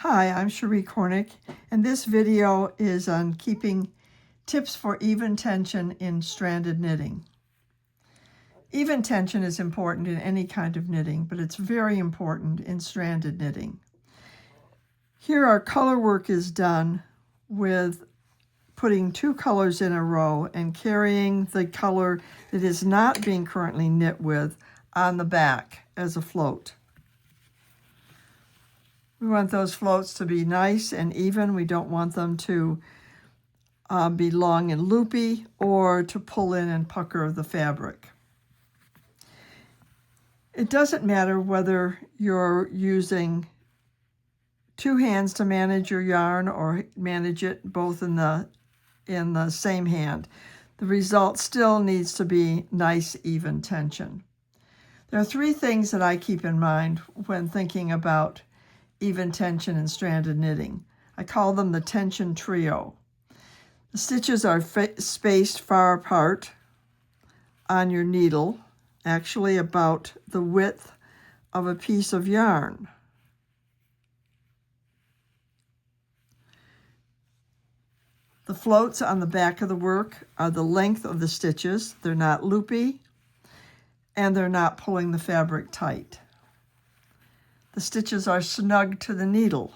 Hi, I'm Cherie Cornick, and this video is on keeping tips for even tension in stranded knitting. Even tension is important in any kind of knitting, but it's very important in stranded knitting. Here our color work is done with putting two colors in a row and carrying the color that is not being currently knit with on the back as a float. We want those floats to be nice and even. We don't want them to be long and loopy or to pull in and pucker the fabric. It doesn't matter whether you're using two hands to manage your yarn or manage it both in the same hand. The result still needs to be nice, even tension. There are three things that I keep in mind when thinking about even tension in stranded knitting. I call them the tension trio. The stitches are spaced far apart on your needle, actually about the width of a piece of yarn. The floats on the back of the work are the length of the stitches. They're not loopy, and they're not pulling the fabric tight. The stitches are snug to the needle.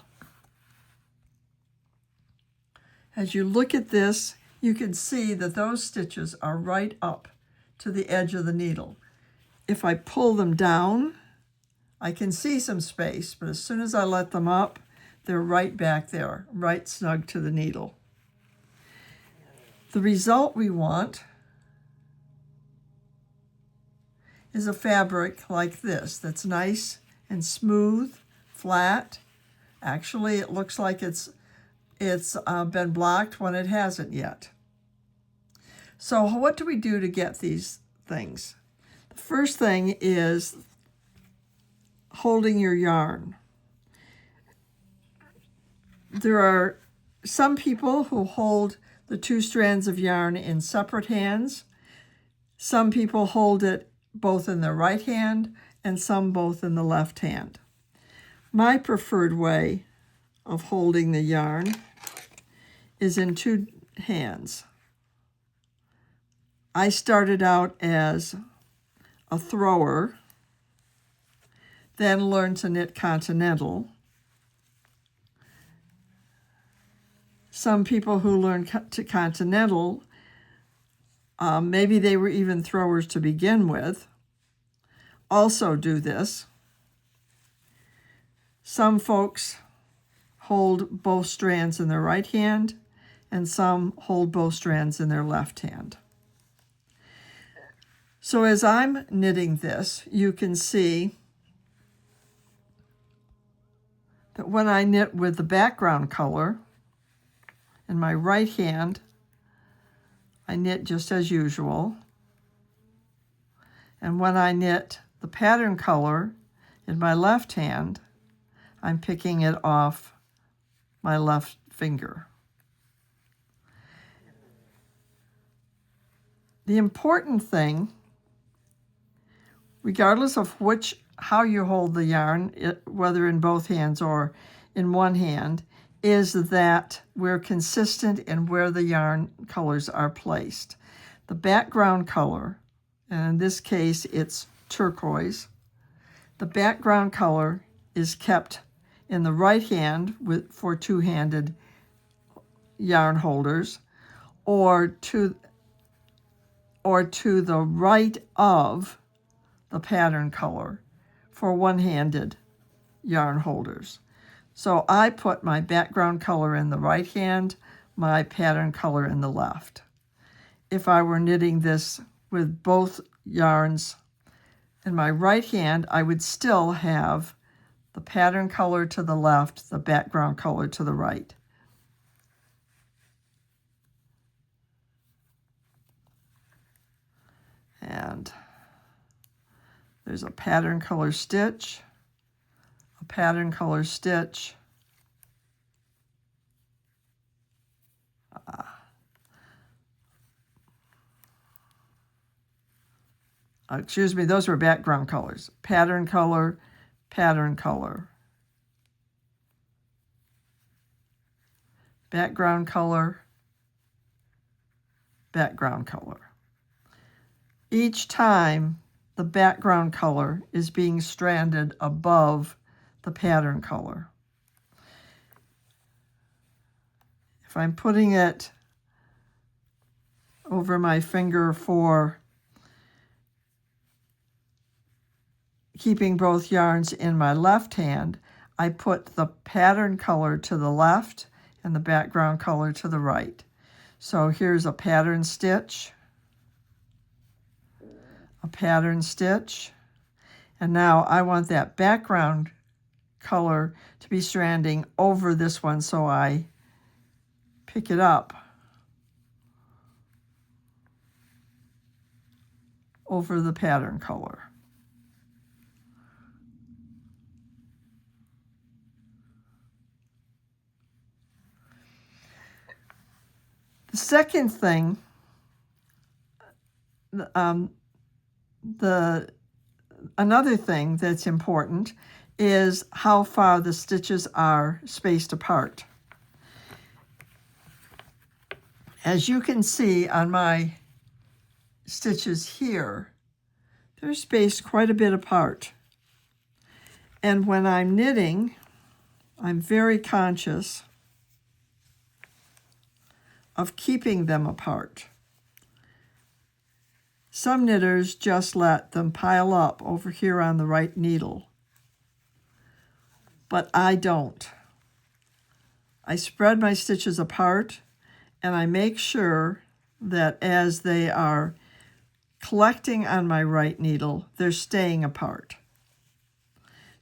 As you look at this, you can see that those stitches are right up to the edge of the needle. If I pull them down, I can see some space, but as soon as I let them up, they're right back there, right snug to the needle. The result we want is a fabric like this that's nice and smooth, flat. Actually, it looks like it's been blocked when it hasn't yet. So what do we do to get these things? The first thing is holding your yarn. There are some people who hold the two strands of yarn in separate hands. Some people hold it both in the right hand and some both in the left hand. My preferred way of holding the yarn is in two hands. I started out as a thrower, then learned to knit continental. Some people who learn to continental, maybe they were even throwers to begin with, also do this. Some folks hold both strands in their right hand, and some hold both strands in their left hand. So as I'm knitting this, you can see that when I knit with the background color in my right hand, I knit just as usual. And when I knit the pattern color in my left hand, I'm picking it off my left finger. The important thing, regardless of how you hold the yarn, whether in both hands or in one hand, is that we're consistent in where the yarn colors are placed. The background color, and in this case it's turquoise, the background color is kept in the right hand for two-handed yarn holders, or to the right of the pattern color for one-handed yarn holders. So I put my background color in the right hand, my pattern color in the left. If I were knitting this with both yarns in my right hand, I would still have the pattern color to the left, the background color to the right. And there's a pattern color stitch, a pattern color stitch, excuse me, those were background colors. Pattern color, pattern color. background color, background color. Each time the background color is being stranded above the pattern color. If I'm putting it over my finger for keeping both yarns in my left hand, I put the pattern color to the left and the background color to the right. So here's a pattern stitch, a pattern stitch, and now I want that background color to be stranding over this one, so I pick it up over the pattern color. The second thing, another thing that's important is how far the stitches are spaced apart. As you can see on my stitches here, they're spaced quite a bit apart. And when I'm knitting, I'm very conscious of keeping them apart. Some knitters just let them pile up over here on the right needle, but I don't. I spread my stitches apart, and I make sure that as they are collecting on my right needle, they're staying apart.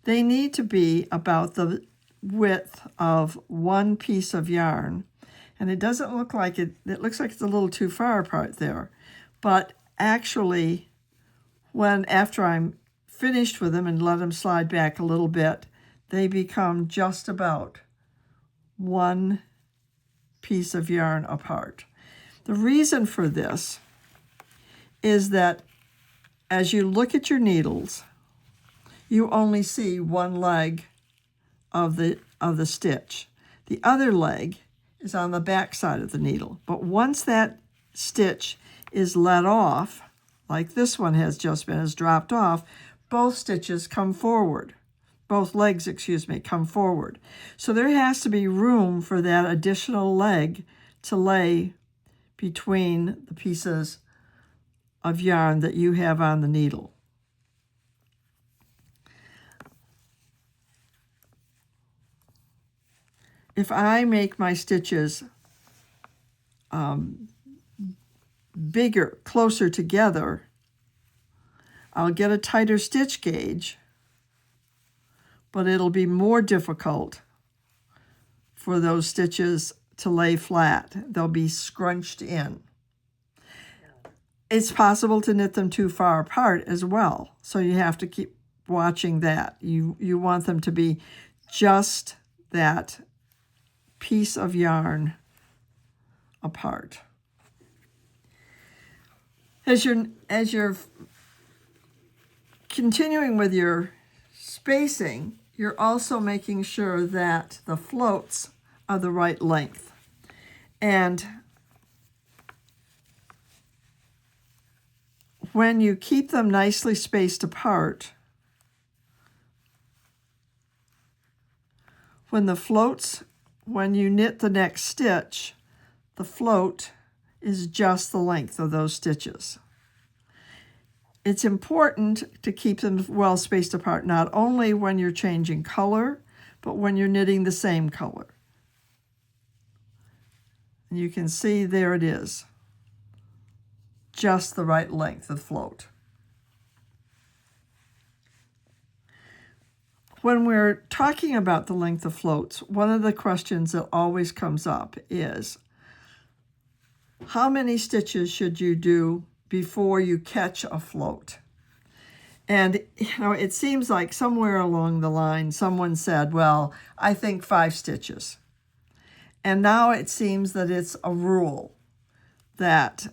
They need to be about the width of one piece of yarn, and it doesn't look like it looks like it's a little too far apart there, but actually after I'm finished with them and let them slide back a little bit, they become just about one piece of yarn apart. The reason for this is that as you look at your needles, you only see one leg of the stitch. The other leg is on the back side of the needle. But once that stitch is let off, like this one has dropped off, both stitches come forward. Both legs, come forward. So there has to be room for that additional leg to lay between the pieces of yarn that you have on the needle. If I make my stitches bigger, closer together, I'll get a tighter stitch gauge, but it'll be more difficult for those stitches to lay flat. They'll be scrunched in. It's possible to knit them too far apart as well, so you have to keep watching that. You want them to be just that piece of yarn apart. As you're continuing with your spacing, you're also making sure that the floats are the right length. And when you keep them nicely spaced apart, when you knit the next stitch, the float is just the length of those stitches. It's important to keep them well spaced apart, not only when you're changing color, but when you're knitting the same color. And you can see there it is, just the right length of float. When we're talking about the length of floats, one of the questions that always comes up is, how many stitches should you do before you catch a float? And it seems like somewhere along the line someone said, well, I think 5 stitches. And now it seems that it's a rule that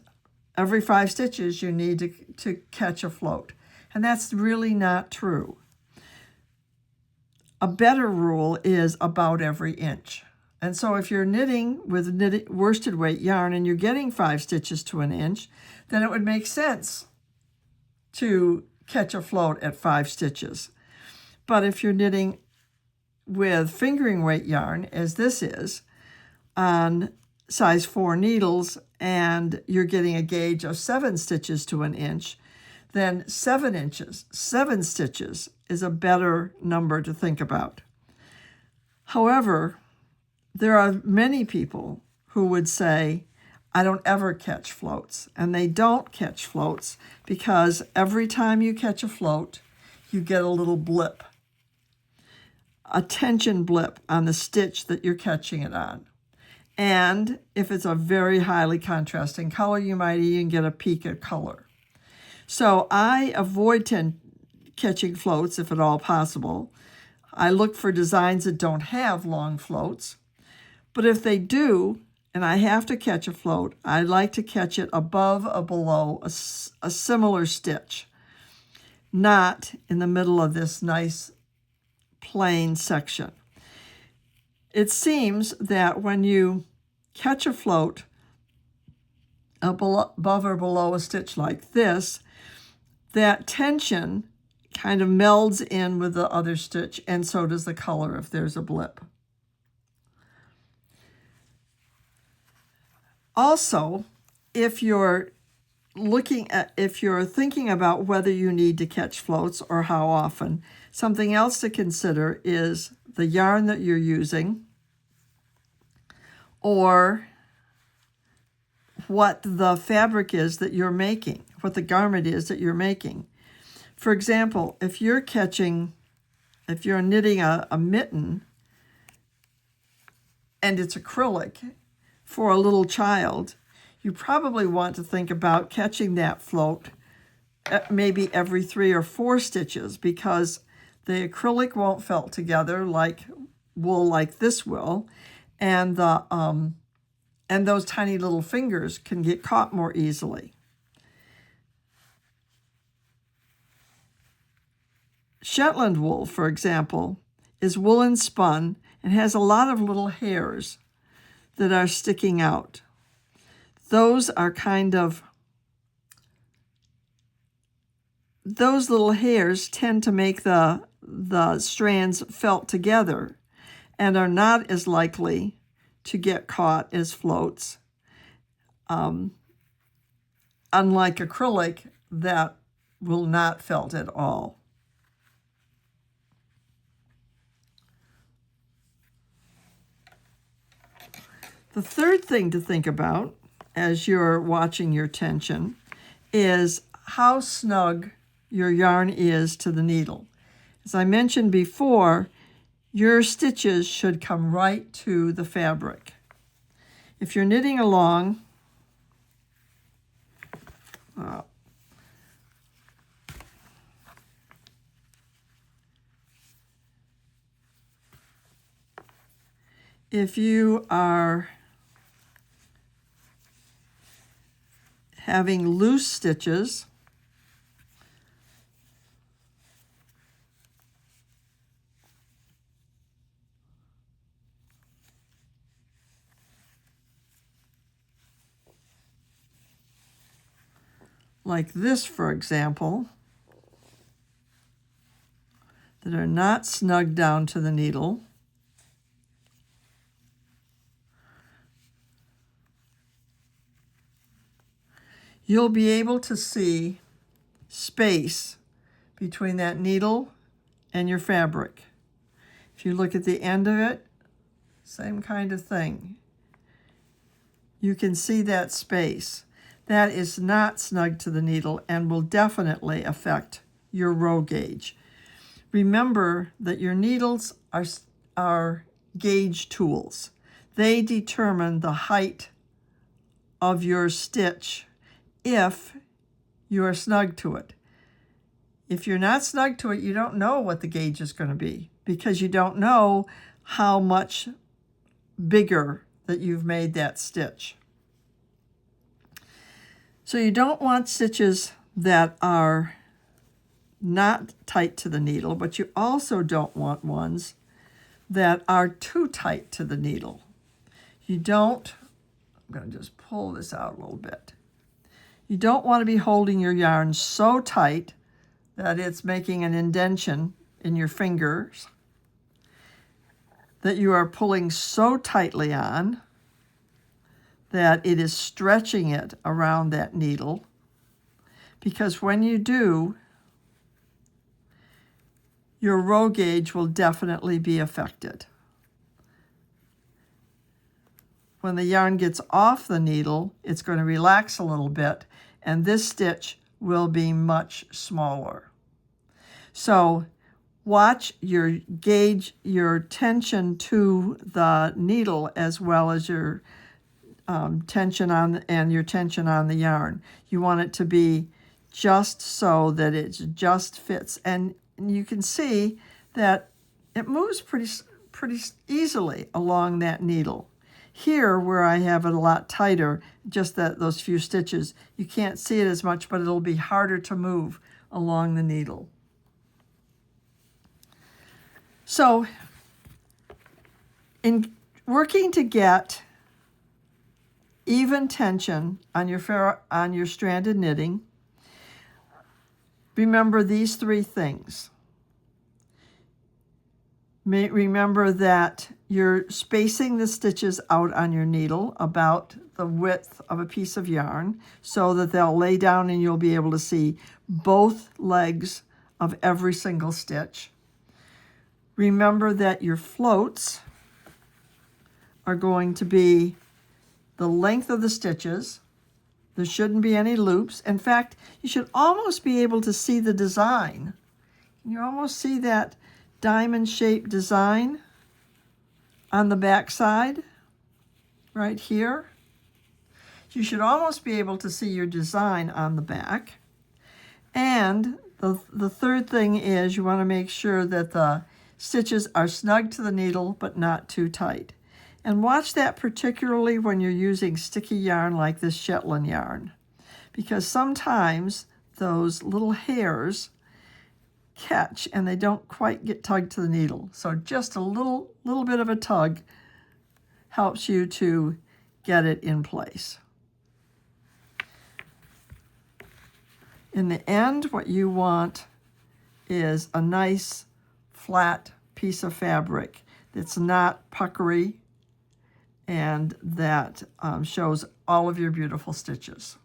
every 5 stitches you need to catch a float. And that's really not true. A better rule is about every inch. And so if you're knitting with worsted weight yarn and you're getting 5 stitches to an inch, then it would make sense to catch a float at 5 stitches. But if you're knitting with fingering weight yarn, as this is, on size 4 needles, and you're getting a gauge of 7 stitches to an inch, then 7 stitches is a better number to think about. However, there are many people who would say, I don't ever catch floats. And they don't catch floats because every time you catch a float, you get a little blip, a tension blip on the stitch that you're catching it on. And if it's a very highly contrasting color, you might even get a peak of color. So I avoid catching floats if at all possible. I look for designs that don't have long floats. But if they do, and I have to catch a float, I like to catch it above or below a similar stitch, not in the middle of this nice plain section. It seems that when you catch a float above or below a stitch like this, that tension kind of melds in with the other stitch, and so does the color if there's a blip. Also, if you're thinking about whether you need to catch floats or how often, something else to consider is the yarn that you're using, or what the fabric is that you're making, what the garment is that you're making. For example, if you're knitting a mitten and it's acrylic for a little child, you probably want to think about catching that float maybe every 3 or 4 stitches, because the acrylic won't felt together like wool like this will, and those tiny little fingers can get caught more easily. Shetland wool, for example, is woolen spun and has a lot of little hairs that are sticking out. Those little hairs tend to make the strands felt together and are not as likely to get caught as floats, unlike acrylic that will not felt at all. The third thing to think about as you're watching your tension is how snug your yarn is to the needle. As I mentioned before, your stitches should come right to the fabric. If you're knitting along, if you are having loose stitches, like this, for example, that are not snug down to the needle, you'll be able to see space between that needle and your fabric. If you look at the end of it, same kind of thing. You can see that space. That is not snug to the needle and will definitely affect your row gauge. Remember that your needles are gauge tools. They determine the height of your stitch if you are snug to it. If you're not snug to it, you don't know what the gauge is going to be, because you don't know how much bigger that you've made that stitch. So you don't want stitches that are not tight to the needle, but you also don't want ones that are too tight to the needle. I'm going to just pull this out a little bit. You don't want to be holding your yarn so tight that it's making an indentation in your fingers, that you are pulling so tightly on that it is stretching it around that needle, because when you do, your row gauge will definitely be affected. When the yarn gets off the needle, it's going to relax a little bit, and this stitch will be much smaller. So watch your gauge, your tension to the needle, as well as your tension on the yarn. You want it to be just so that it just fits, and you can see that it moves pretty easily along that needle. Here, where I have it a lot tighter, just those few stitches, you can't see it as much, but it'll be harder to move along the needle. So, in working to get even tension on your stranded knitting, remember these three things. Remember that you're spacing the stitches out on your needle about the width of a piece of yarn so that they'll lay down and you'll be able to see both legs of every single stitch. Remember that your floats are going to be the length of the stitches. There shouldn't be any loops. In fact, you should almost be able to see the design. You almost see that diamond-shaped design on the back side right here. You should almost be able to see your design on the back. And the third thing is you want to make sure that the stitches are snug to the needle but not too tight. And watch that particularly when you're using sticky yarn like this Shetland yarn, because sometimes those little hairs catch and they don't quite get tugged to the needle. So just a little bit of a tug helps you to get it in place. In the end, what you want is a nice flat piece of fabric that's not puckery and that shows all of your beautiful stitches.